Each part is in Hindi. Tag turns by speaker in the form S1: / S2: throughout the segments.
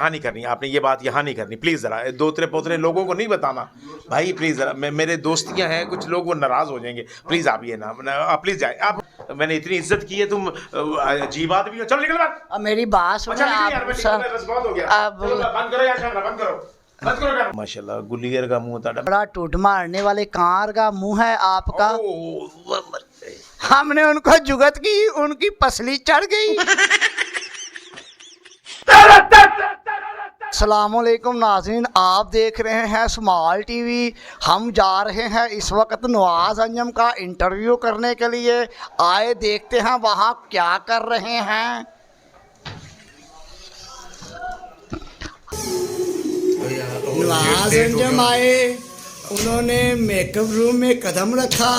S1: यहाँ नहीं करनी, आपने ये बात यहाँ नहीं करनी प्लीज़। ज़रा दोतरे पोतरे लोगों को नहीं बताना भाई प्लीज़। ज़रा मेरे दोस्तियाँ हैं, कुछ लोग वो नाराज़ हो जाएंगे। प्लीज़ आप ये ना आप प्लीज़ जाए आप। मैंने इतनी इज्जत की है, तुम अजीब आदमी हो। चलो निकल बात।
S2: अब मेरी बात सुनो आप।
S1: बस बहुत हो गया। चलो बंद करो यार कैमरा, बंद करो बंद करो कैमरा। माशाल्लाह गुलियर का मुंह था।
S2: बड़ा टूट मारने वाले कार का मुंह है आपका। हमने उनको जुगत की, उनकी पसली चढ़ गई। अस्सलामुअलैकुम नाज़रीन, आप देख रहे हैं स्मॉल टीवी। हम जा रहे हैं इस वक्त नवाज़ अंजम का इंटरव्यू करने के लिए। आए देखते हैं वहाँ क्या कर रहे हैं। नवाज़ अंजम आए, उन्होंने मेकअप रूम में कदम रखा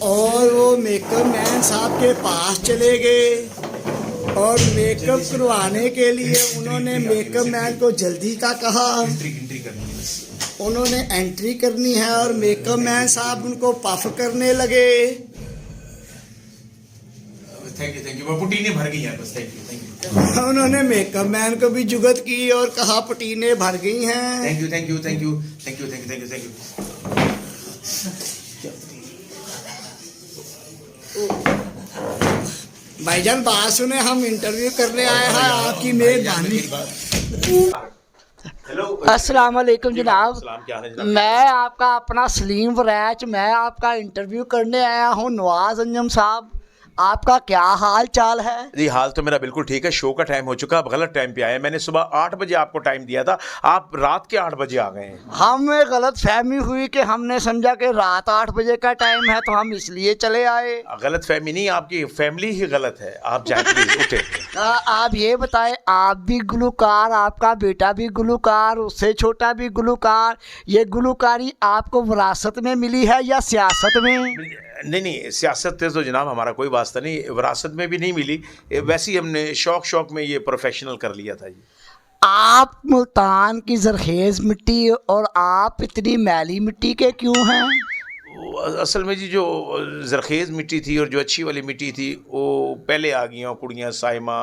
S2: और वो मेकअप मैन साहब के पास चले गए और मेकअप करवाने के लिए उन्होंने मेकअप मैन को जल्दी का कहा। उन्होंने एंट्री करनी है और मेकअप मैन साहब उनको पफ करने लगे।
S1: थैंक यू पटीने भर गई हैं बस। Thank you.
S2: उन्होंने मेकअप मैन को भी जुगत की और कहा पटीने भर गई हैं।
S1: Thank you thank you thank you thank you thank you thank you.
S2: भाईजान बात सुने, हम इंटरव्यू करने आए हैं, आपकी मेहरबानी। अस्सलाम वालेकुम जनाब। मैं आपका अपना सलीम वरैच, मैं आपका इंटरव्यू करने आया हूँ। नवाज़ अंजम साहब, आपका क्या हाल चाल है?
S1: जी हाल तो मेरा बिल्कुल ठीक है। शो का टाइम हो चुका, आप गलत टाइम पे आए। मैंने सुबह 8 बजे आपको टाइम दिया था, आप रात के 8 बजे आ गए हैं।
S2: हमें गलत फहमी हुई कि हमने समझा कि रात 8 बजे का टाइम है, तो हम इसलिए चले आए।
S1: गलत फहमी नहीं, आपकी फैमिली ही गलत है। आप जाए प्लीज उठे।
S2: आप ये बताएं, आप भी गुलूकार, आपका बेटा भी गुलूकार, उससे छोटा भी गुलूकार। ये गुलूकारी आपको विरासत में मिली है या सियासत में?
S1: नहीं सियासत से तो जनाब हमारा कोई वास्ता नहीं, विरासत में भी नहीं मिली, वैसे ही हमने शौक में ये प्रोफेशनल कर लिया था जी।
S2: आप मुल्तान की जरखेज़ मिट्टी और आप इतनी मैली मिट्टी के क्यों हैं?
S1: असल में जी जो जरखेज़ मिट्टी थी और जो अच्छी वाली मिट्टी थी वो पहले आ गई हैं कुड़ियाँ, साइमा,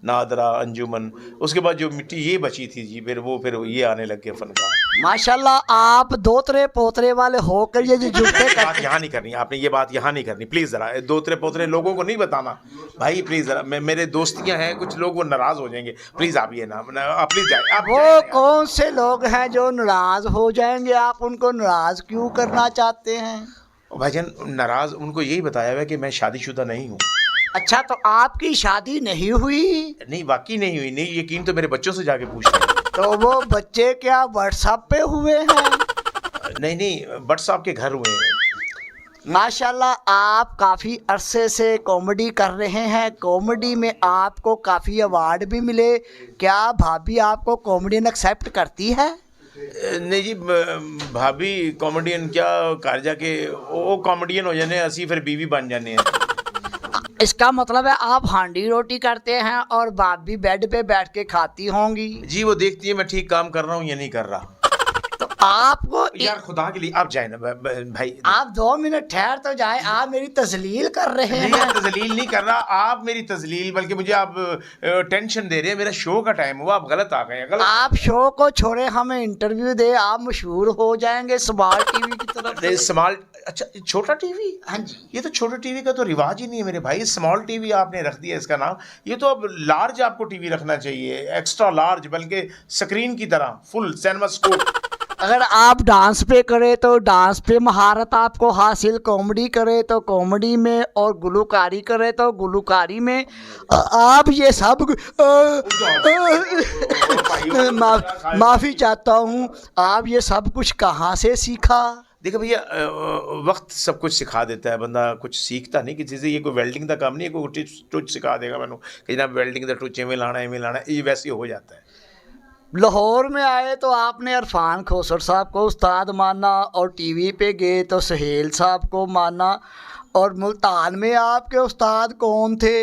S1: नादरा, अंजुमन। उसके बाद जो मिट्टी ये बची थी जी, फिर ये आने लग गए फनकार। माशाल्लाह,
S2: आप दोतरे पोतरे वाले होकर ये जो जुटे
S1: बात यहाँ नहीं करनी, आपने ये बात यहाँ नहीं करनी प्लीज़। ज़रा दोतरे पोतरे लोगों को नहीं बताना भाई प्लीज़। ज़रा मेरे दोस्तियाँ हैं, कुछ लोग वो नाराज़ हो जाएंगे। प्लीज़ आप ये ना आप प्लीज़ जाए आप।
S2: वो कौन से लोग हैं जो नाराज़ हो जाएंगे? आप उनको नाराज़ क्यों करना चाहते हैं?
S1: भाईजान नाराज़ उनको यही बताया हुआ कि मैं शादीशुदा नहीं हूँ।
S2: अच्छा, तो आपकी शादी नहीं हुई?
S1: नहीं वाकई नहीं हुई। नहीं यकीन तो मेरे बच्चों से जाके पूछ लें।
S2: तो वो बच्चे क्या व्हाट्सएप पे हुए हैं?
S1: नहीं व्हाट्सएप के घर हुए हैं।
S2: माशाल्लाह, आप काफ़ी अरसे से कॉमेडी कर रहे हैं। कॉमेडी में आपको काफ़ी अवार्ड भी मिले। क्या भाभी आपको कॉमेडियन एक्सेप्ट करती है?
S1: नहीं जी भाभी कॉमेडियन क्या कर जाके वो कॉमेडियन हो जाने, असी फिर बीवी बन जाने हैं।
S2: इसका मतलब है आप हांडी रोटी करते हैं और भाभी बेड पे बैठ के खाती होंगी।
S1: जी वो देखती है मैं ठीक काम कर रहा हूँ या नहीं कर रहा।
S2: तो आपको
S1: यार खुदा के लिए आप जाए ना भाई।
S2: आप 2 मिनट ठहर तो जाए, आप मेरी तजलील कर रहे हैं।
S1: नहीं तजलील नहीं कर रहा आप मेरी तजलील, बल्कि मुझे आप टेंशन दे रहे हैं। मेरा शो का टाइम हुआ, आप गलत आ गए हैं।
S2: आप शो को छोड़े, हमें इंटरव्यू दे, आप मशहूर हो जाएंगे स्मॉल टीवी की तरफ से।
S1: स्मॉल अच्छा छोटा टीवी?
S2: हाँ जी।
S1: ये तो छोटा टीवी का तो रिवाज ही नहीं है मेरे भाई। स्मॉल टीवी आपने रख दिया इसका नाम। ये तो अब लार्ज आपको टीवी रखना चाहिए, एक्स्ट्रा लार्ज, बल्कि स्क्रीन की तरह फुल सिनेमा स्कोप।
S2: अगर आप डांस पे करें तो डांस पे महारत आपको हासिल, कॉमेडी करे तो कॉमेडी में, और गुलूकारी करे तो गुलूकारी में। आप ये सब माफ़ी चाहता हूँ, आप ये सब कुछ कहाँ से सीखा?
S1: देखो भैया वक्त सब कुछ सिखा देता है, बंदा कुछ सीखता नहीं किसी से। ये कोई वेल्डिंग का काम नहीं है, कोई टुच सिखा देगा मैंने कि जनाब वेल्डिंग का टुच में लाना है, ये वैसे हो जाता है।
S2: लाहौर में आए तो आपने इरफान खोसर साहब को उस्ताद माना, और टीवी पे गए तो सुहेल साहब को माना, और मुल्तान में आपके उस्ताद कौन थे?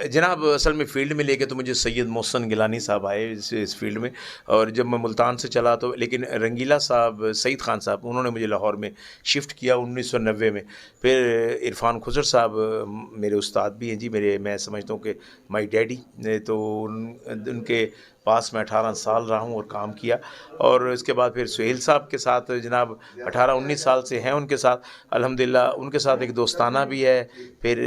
S1: जनाब असल में फ़ील्ड में लेके तो मुझे सैयद मोहसिन गिलानी साहब आए इस फील्ड में। और जब मैं मुल्तान से चला तो लेकिन रंगीला साहब, सईद खान साहब, उन्होंने मुझे लाहौर में शिफ्ट किया 1990 में। फिर इरफान खुसर साहब मेरे उस्ताद भी हैं जी, मेरे, मैं समझता हूँ कि माई डैडी। तो उनके पास में 18 साल रहा हूँ और काम किया। और इसके बाद फिर सुहेल साहब के साथ जनाब 18-19 साल से हैं उनके साथ, अल्हम्दुलिल्लाह उनके साथ एक दोस्ताना भी है। फिर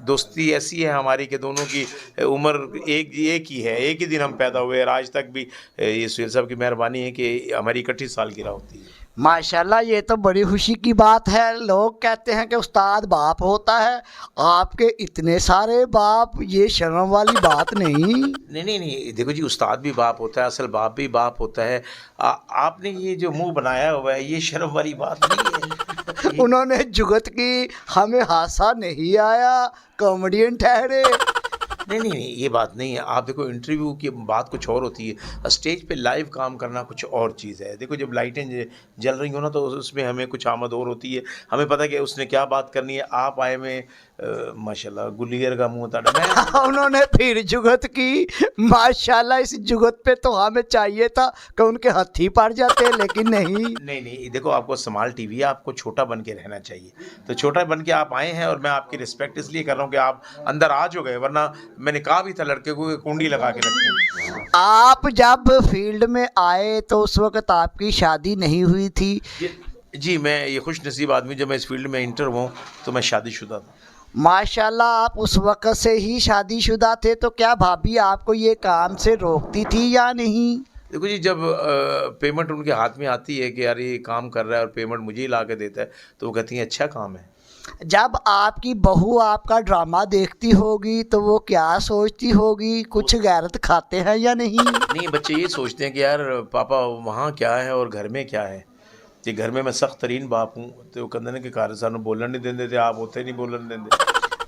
S1: दोस्ती ऐसी है हमारी कि दोनों की उम्र एक ही है, एक ही दिन हम पैदा हुए और आज तक भी ये सुहेल साहब की मेहरबानी है कि हमारी इकट्ठी सालगिरह होती है।
S2: माशाल्लाह, ये तो बड़ी खुशी की बात है। लोग कहते हैं कि उस्ताद बाप होता है, आपके इतने सारे बाप, ये शर्म वाली बात नहीं।
S1: नहीं, देखो जी, उस्ताद भी बाप होता है, असल बाप भी बाप होता है। आपने ये जो मुंह बनाया हुआ है ये शर्म वाली बात नहीं है।
S2: उन्होंने जुगत की, हमें हादसा नहीं आया, कॉमेडियन ठहरे।
S1: नहीं, ये बात नहीं है। आप देखो, इंटरव्यू की बात कुछ और होती है, स्टेज पे लाइव काम करना कुछ और चीज़ है। देखो, जब लाइटें जल रही हो ना तो उसमें हमें कुछ आमद और होती है, हमें पता है कि उसने क्या बात करनी है। आप आए में माशाल्लाह गुलियर का मुंह था।
S2: उन्होंने फिर जुगत की, माशाल्लाह इस जुगत पे तो हमें चाहिए था कि उनके हथी पड़ जाते, लेकिन नहीं।
S1: देखो, आपको स्मॉल टीवी है, आपको छोटा बन के रहना चाहिए। तो छोटा बन के आप आए हैं और मैं आपकी रिस्पेक्ट इसलिए कर रहा हूँ कि आप अंदर आ जो गए, वरना मैंने कहा भी था लड़के को कि कुंडी लगा के रखें।
S2: आप जब फील्ड में आए तो उस वक्त आपकी शादी नहीं हुई थी?
S1: जी, मैं ये खुश नसीब आदमी, जब मैं इस फील्ड में इंटर हुआ तो मैं शादीशुदा था।
S2: माशाल्लाह, आप उस वक्त से ही शादीशुदा थे, तो क्या भाभी आपको ये काम से रोकती थी या नहीं?
S1: देखो जी, जब पेमेंट उनके हाथ में आती है कि यार ये काम कर रहा है और पेमेंट मुझे ही ला के देता है, तो वो कहती हैं अच्छा काम है।
S2: जब आपकी बहू आपका ड्रामा देखती होगी तो वो क्या सोचती होगी, कुछ गैरत खाते हैं या नहीं?
S1: नहीं, बच्चे ये सोचते हैं कि यार पापा वहाँ क्या है और घर में क्या है। कि घर में मैं सख्त तरीन बाप हूँ, तो कहते कि घर सानू बोलन नहीं देंदे थे, आप होते नहीं बोलन देंदे।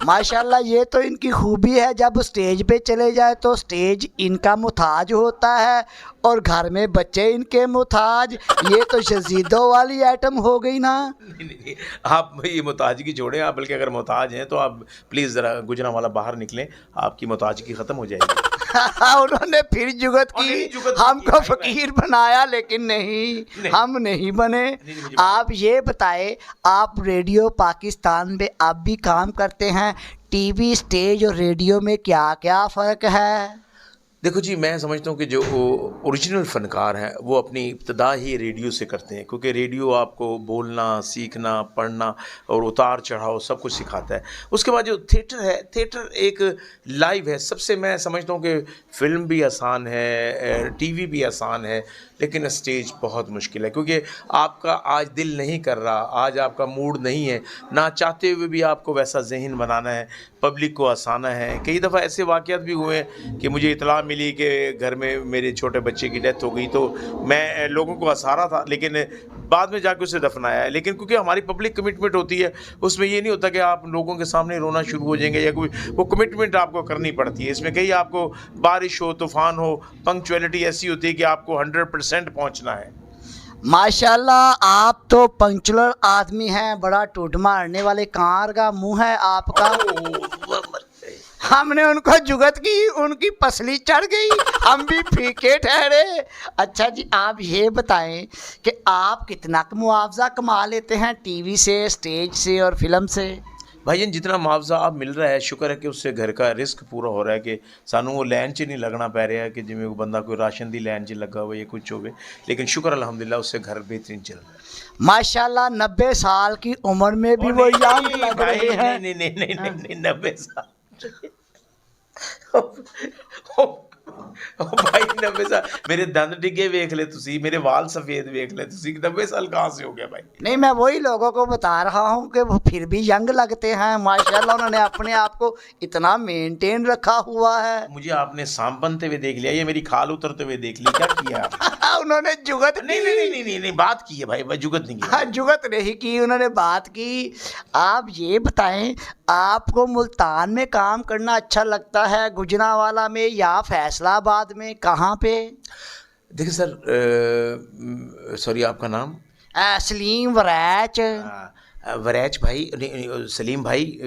S2: माशाल्लाह, ये तो इनकी खूबी है, जब स्टेज पे चले जाए तो स्टेज इनका मुताज होता है और घर में बच्चे इनके मुताज। ये तो शजीदों वाली आइटम हो गई ना।
S1: नहीं, आप ये मुताजगी छोड़ें। आप बल्कि अगर मुताज हैं तो आप प्लीज़ ज़रा गुजरांवाला बाहर निकलें, आपकी मुताजगी ख़त्म हो जाएगी।
S2: उन्होंने फिर जुगत की, हमको फकीर बनाया, लेकिन नहीं, हम नहीं बने। आप ये बताएं, आप रेडियो पाकिस्तान में आप भी काम करते हैं, टीवी, स्टेज और रेडियो में क्या क्या फ़र्क है?
S1: देखो जी, मैं समझता हूँ कि जो ओरिजिनल फ़नकार हैं वो अपनी इब्तिदा ही रेडियो से करते हैं, क्योंकि रेडियो आपको बोलना, सीखना, पढ़ना और उतार चढ़ाव सब कुछ सिखाता है। उसके बाद जो थिएटर है, थिएटर एक लाइव है। सबसे मैं समझता हूँ कि फ़िल्म भी आसान है, टीवी भी आसान है, लेकिन स्टेज बहुत मुश्किल है, क्योंकि आपका आज दिल नहीं कर रहा, आज आपका मूड नहीं है, ना चाहते हुए भी आपको वैसा ज़हन बनाना है, पब्लिक को हंसाना है। कई दफ़ा ऐसे वाक़यात भी हुए हैं कि मुझे इत्तला मिली कि घर में मेरे छोटे बच्चे की डेथ हो गई, तो मैं लोगों को हंसा रहा था, लेकिन बाद में जाके उसे दफनाया है। लेकिन क्योंकि हमारी पब्लिक कमिटमेंट होती है, उसमें ये नहीं होता कि आप लोगों के सामने रोना शुरू हो जाएंगे या कोई, वो कमिटमेंट आपको करनी पड़ती है। इसमें कहीं आपको बारिश हो, तूफ़ान हो, पंक्चुअलिटी ऐसी होती है कि आपको 100% पहुँचना है।
S2: माशाल्लाह, आप तो पंचुलर आदमी हैं, बड़ा टूट मारने वाले कार का मुंह है आपका। हमने उनको जुगत की, उनकी पसली चढ़ गई, हम भी फीके ठहरे। अच्छा जी, आप ये बताएं कि आप कितना मुआवजा कमा लेते हैं टीवी से, स्टेज से और फिल्म से?
S1: भाईजान, जितना मुआवजा आप मिल रहा है, शुक्र है कि उससे घर का रिस्क पूरा हो रहा है, कि सानू वो लाइन 'च नहीं लगना पै रहा है कि जिमें कोई बंदा कोई राशन दी लाइन 'च लगा हुआ या कुछ होवे। लेकिन शुक्र अल्हम्दुलिल्लाह उससे घर बेहतरीन चल रहा है।
S2: माशाल्लाह, 90 साल की उम्र में भी वो यंग लग रहे हैं।
S1: नहीं, 90 साल भाई, 90 साल मेरे दंद डिगे वेख ले तुसी, मेरे वाल सफेद वेख ले तुसी, 90 साल कहाँ से हो गया भाई?
S2: नहीं, मैं वही लोगों को बता रहा हूँ कि वो फिर भी यंग लगते हैं। माशाल्लाह, उन्होंने अपने आप को इतना मेंटेन रखा हुआ है।
S1: मुझे आपने सांप बनते हुए देख लिया, ये मेरी खाल उतरते हुए देख ली, क्या किया आपने?
S2: उन्होंने जुगत
S1: नहीं, बात की है भाई, जुगत नहीं की।
S2: हाँ, जुगत नहीं की, उन्होंने बात की। आप ये बताएं, आपको मुल्तान में काम करना अच्छा लगता है, गुजरांवाला में या फैसलाबाद में, कहाँ पे?
S1: देखिए सर, सॉरी, आपका नाम?
S2: सलीम वरैच।
S1: वरैच भाई, सलीम भाई,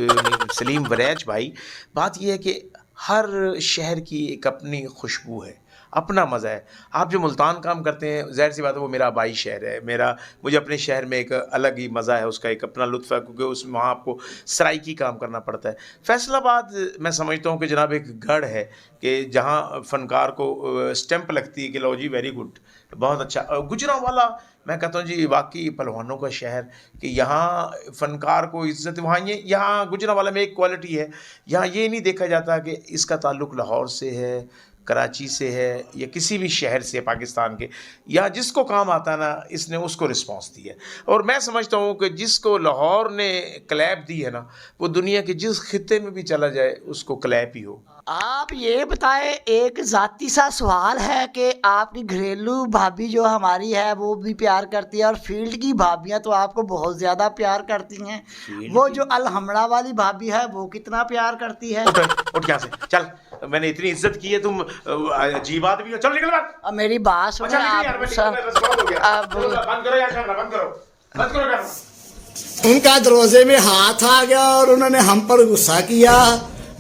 S1: सलीम वरैच भाई। बात यह है कि हर शहर की एक अपनी खुशबू है, अपना मज़ा है। आप जो मुल्तान काम करते हैं, ज़ाहिर सी बात है वो मेरा आबाई शहर है, मेरा मुझे अपने शहर में एक अलग ही मज़ा है, उसका एक अपना लुत्फ़ है, क्योंकि उसमें वहाँ आपको सराइकी काम करना पड़ता है। फैसलाबाद मैं समझता हूँ कि जनाब एक गढ़ है कि जहाँ फ़नकार को स्टैंप लगती है कि लो जी वेरी गुड, बहुत अच्छा। गुजरांवाला मैं कहता हूँ जी वाकई पहलवानों का शहर, कि यहाँ फ़नकार को इज़्ज़त, वहाँ ये यहाँ गुजरांवाला में एक क्वालिटी है, यहाँ ये नहीं देखा जाता कि इसका ताल्लुक़ लाहौर से है, कराची से है या किसी भी शहर से पाकिस्तान के, या जिसको काम आता है ना इसने उसको रिस्पॉन्स दी है। और मैं समझता हूँ कि जिसको लाहौर ने क्लैप दी है ना, वो दुनिया के जिस खित्ते में भी चला जाए उसको क्लैप ही हो।
S2: आप ये बताएं, एक ज़ाती सा सवाल है कि आपकी घरेलू भाभी जो हमारी है वो भी प्यार करती है, और फील्ड की भाभियां तो आपको बहुत ज़्यादा प्यार करती हैं। वो जो अलहमड़ा वाली भाभी है वो कितना प्यार करती है?
S1: उठ यहाँ से चल, मैंने इतनी इज्जत की है, तुम अजीब आदमी हो, चल निकल बाहर।
S2: अब मेरी बात सुनो आप
S1: बंद करो यार कैमरा, बंद करो, बंद करो कैमरा।
S2: उनका दरवाजे में हाथ आ गया और उन्होंने हम पर गुस्सा किया।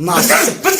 S2: मास्टर